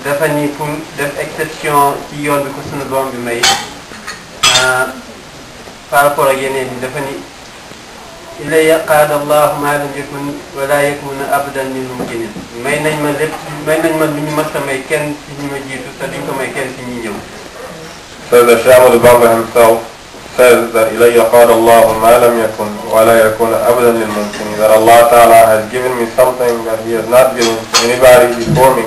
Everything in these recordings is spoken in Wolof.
dafa ni pour def exception ci yoon bi ko sunu borom bi may par rapport ak yeneen yi dafa ni ilaya qaada allahu ma lam yakun wala yakuna abadan lil mumkinin may nañ ma lépp may nañ ma lu ñu mës a may kenn ci ñi ma jiitu te duñ ko may kenn ci ñi ñëw. So the Cheikh Ahmadou Bamba himself says that ilaya qaada allahu ma lam yakun wala yakuna abadan lil mumkinin, that Allah Ta'ala has given me something that He has not given to anybody before me,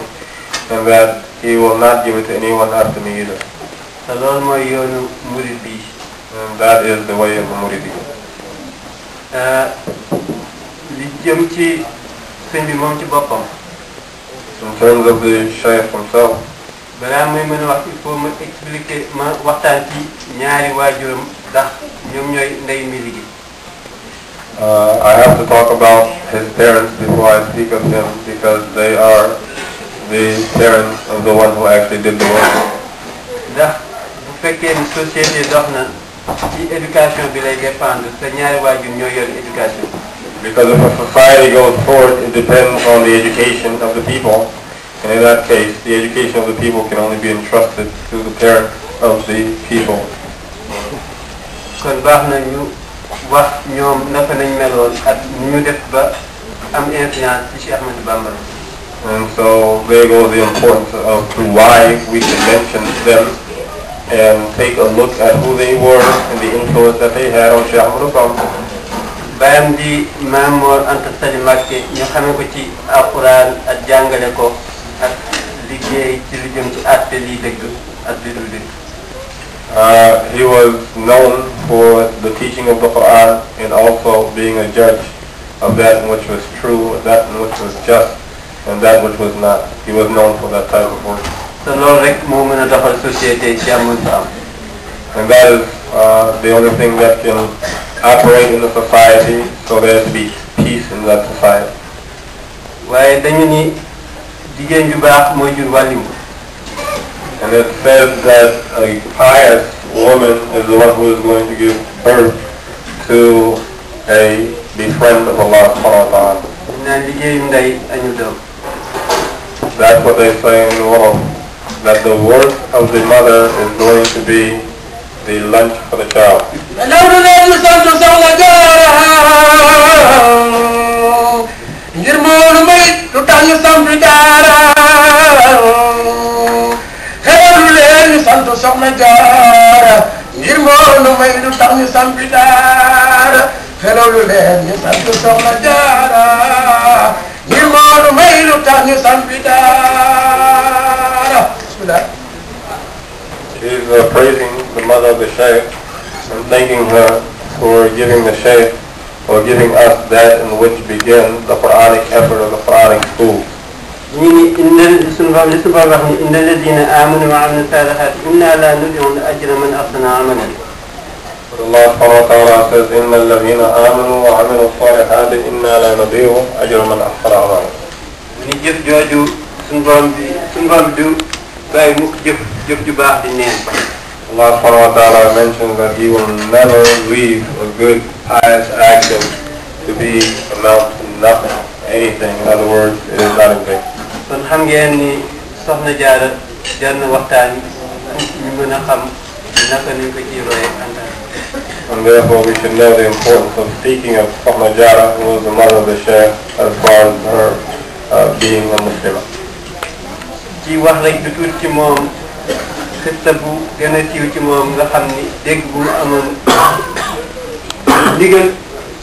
and that He will not give it to anyone after me either. te loolu mooy yoonu murid bi. And that is the way of the muridi. li jëm ci sëñ bi moom ci boppam. In terms of the Shaykh himself, balaa muy mën a wax il faut ma expliquer ma waxtaan ci ñaari waajuram ndax ñoom ñooy ndey mi liggéey. I have to talk about his parents before I speak of him, because they are the parents of the one who actually did the work. ndax bu fekkee ni société dox na ci éducation bi lay dépendre te ñaari waajur ñoo yor éducation. Because if a society goes forward, it depends on the education of the people. And in that case, the education of the people can only be entrusted to the parents of the people. kon baax na ñu wax ñoom naka nañ meloon ak ni ñu def ba am influence ci Cheikh Ahmadou Bamba. And so there goes the importance of why we can mention them and take a look at who they were and the influence that they had on Cheikh Ahmadou Bamba. bayam di Maam Mor Anta Sali Mbacké ñu xamee ko ci alquran ak jàngale ko ak liggéey ci lu jëm ci àtte lii dëgg ak li dul dëgg. He was known for the teaching of the Quran and also being a judge of that which was true, that which was just, and that which was not. He was known for that type of work. te loolu rek moo mën a doxal société jàmm fa am. And that is the only thing that can operate in the society, so there to be peace in that society. waaye dañu ni jigéen ju baax mooy jur wàlliwu. And it says that a pious woman is the one who is going to give birth to the friend of Allah subhanahu wa ta'ala. naan liggéeyu ndey añu doom. That's what they say in the Wolof, that the work of the mother is going to be the lunch for the child. She's praising the mother of the Shaykh and thanking her for giving the Shaykh, or giving us that in which begins the Quranic effort of the Quranic school. إن الذين آمنوا وعملوا الصالحات إنا لا نضيع أجر من أحسن عملا. Allah subhanahu wa ta'ala says, إن الذين آمنوا وعملوا الصالحات إنا لا نضيع أجر من أحسن عملا. ni jëf jooju suñu borom bi du bàyyi mukk jëf ju baax di neen. Allah subhanahu wa ta'ala mentions that He will never leave a good, pious action to be amount to nothing, anything. In other words, it is not in vain. kon xam ngeen ni soxna Jaara jar na waxtaan ñu mën a xam naka lañ ko ciy royee antan. And therefore we should know the importance of speaking of Sokhna Jaara, who was the mother of the Shaykh, as far as her being a Muslim. ci wax rek du tuut ci moom xista bu gën a siiw ci moom nga xam ni dégg bu mu amoon ndigal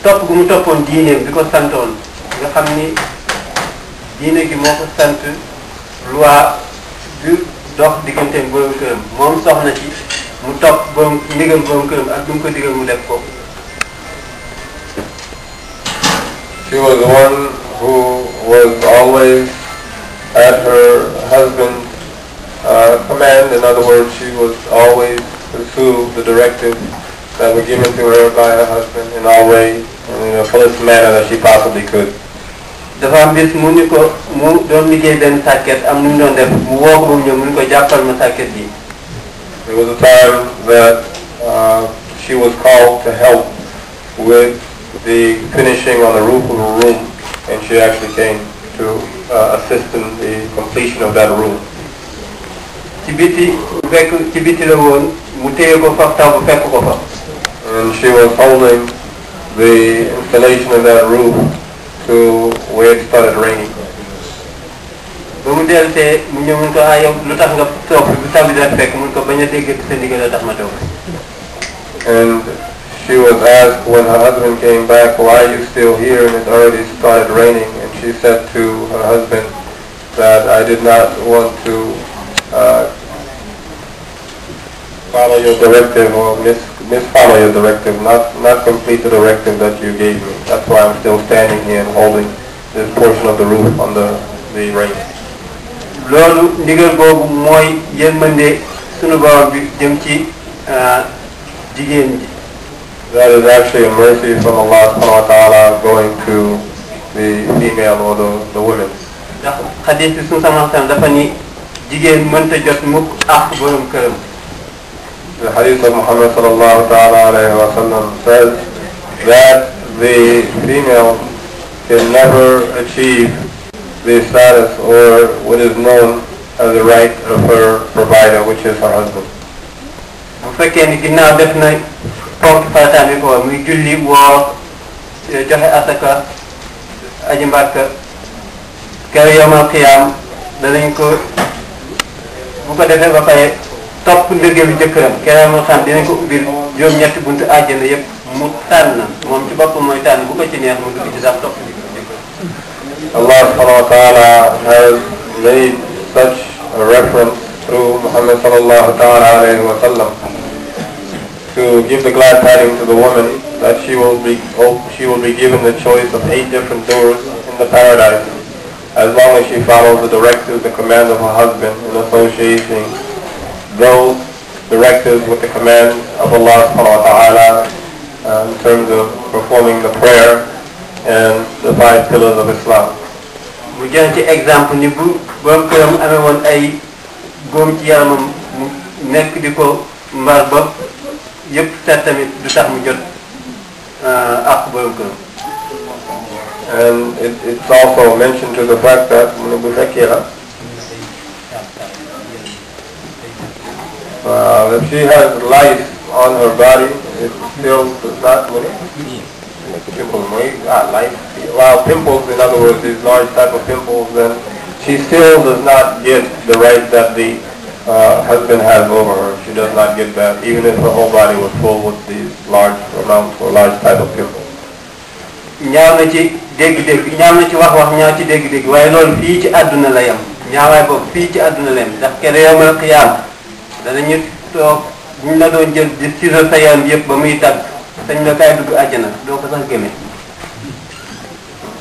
topp gu mu toppoon diineem bi ko santoon nga xam ni diine gi moo ko sant loi du dox digganteem borom këram moom soxna ci mu topp borom ndigal borom këram ak du mu ko digal mu def ko. She was the one who was always at her husband's command. In other words, she was always pursue the directives that were given to her by her husband in all ways, and in the fullest manner that she possibly could. dafa am bis mu ni ko mu doon liggéey benn sàkket am nu mu doon def mu woo ko ba mu ñëw mu ni ko jàppal ma sàkket yi. There was a time that she was called to help with the finishing on the roof of a room, and she actually came to assist in the completion of that room. ci biti fekk ci biti la woon mu téye ko fa taw fekk ko fa. And she was holding the installation of that roof to where it started raining. ba mu dellusee mu ñëw mun ko yow lu tax nga toog bu taw bi daal fekk mun ko bañ a dégg sa ndigal la tax ma toog. And she was asked when her husband came back, why are you still here and it already started raining? And she said to her husband that I did not want to follow your directive or misfollow your directive, not complete the directive that you gave me. That's why I'm still standing here and holding this portion of the roof under the rain. loolu ndigal boobu mooy yërmande sunu borom bi jëm ci jigéen ji. That is actually a mercy from Allah subhanahu wa ta'ala going to the female or the women. ndax xadiis bi sunu sama xam dafa ni jigéen mënta jot mukk ak borom këram. The hadith of Muhammad sallallahu ta'ala alayhi wa sallam says that the female can never achieve the status or what is known as the right of her provider, which is her husband. bu fekkee ni ginnaaw def na ponk farataam yi ko muy julli woor joxe asaka aji Mbàkka kër yawmal qiyaam danañ ko bu ko defee ba pare topp ndëggeelu jëkkëram kër yawmal qiyaam dinañ ko ubbil juróom-ñetti buntu àjjana yépp mu tànn moom ci boppam mooy tànn bu ko ci neex mu dugg ci sax topp jëkkëram. Allah subhanahu wa ta'ala has made such a reference through Muhammad sallallahu ta'ala alayhi wa sallam to give the glad tidings to the woman that she will be given the choice of 8 different doors in the paradise as long as she follows the directives, the command of her husband in associating those directives with the command of Allah subhanahu wa ta'ala in terms of performing the prayer and the 5 pillars of Islam. mu jël ci exemple ni bu borom këram amee woon ay góom ci yaramam mu nekk di ko mbar ba yëpp set tamit du tax mu jot ak borom këram. And it's also mentioned to the fact that bu fekkee la if she has lice on her body, it still does not pimples, in other words, these large type of pimples, then she still does not get the right that the husband has over her. She does not get that, even if her whole body was full with these large amounts or large type of pimples. ñaaw na ci dégg-dégg ñaaw na ci wax ñaaw ci dégg-dégg waaye loolu fii ci àdduna la yem ñaawaay boobu fii ci àdduna la yem ndax kere yawmal qiyaam danañu toog buñ la doon jël di ciseau sa yaram yëpp ba muy tàgg sañ la kaay dugg àjjana doo ko sax gëmee.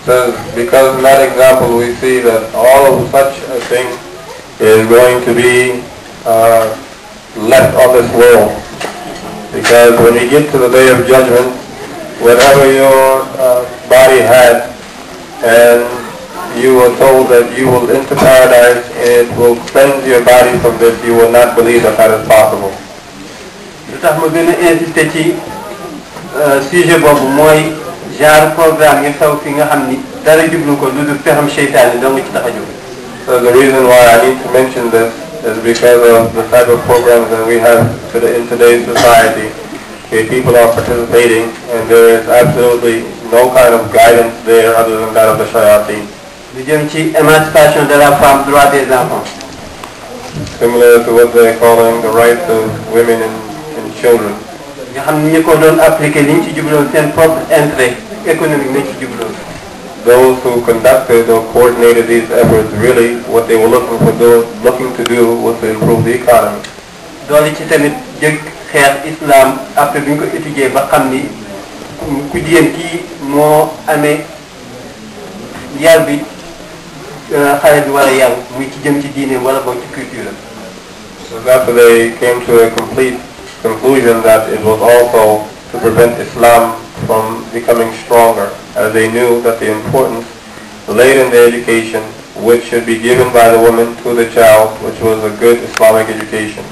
So because in that example we see that all of such a thing is going to be left on this world, because when we get to the day of judgment, whatever your body had and you were told that you will enter paradise and it will cleanse your body from this, you will not believe that that is possible. lu tax ma gën a insister ci sujet boobu mooy genre programme yi xew fi nga xam ni dara jublu ko lu dul pexam seytaane doo nga ci tax a jóg. So the reason why I need to mention this is because of the type of programs that we have in today's society. Okay, people are participating and there is absolutely no kind of guidance there other than that of the shayateen. lu jëm ci émancipation de la femme, droit des enfants. Similar to what they're calling the rights of women and children. nga xam ni ñi ko doon appliquer li ñu ci jubloon seen propre intérêt économique lañ ci jubloon. Those who conducted or coordinated these efforts, really what they were looking to do was to improve the economy. doole ci tamit jëg xeex islam après bi ñu ko étudier ba xam ni ku jigéen kii moo amee yar bi xale bi war a yar muy ci jëm ci diine wala boog ci culture. So after they came to a complete conclusion that it was also to prevent Islam from becoming stronger, as they knew that the importance laid in the education which should be given by the woman to the child, which was a good Islamic education.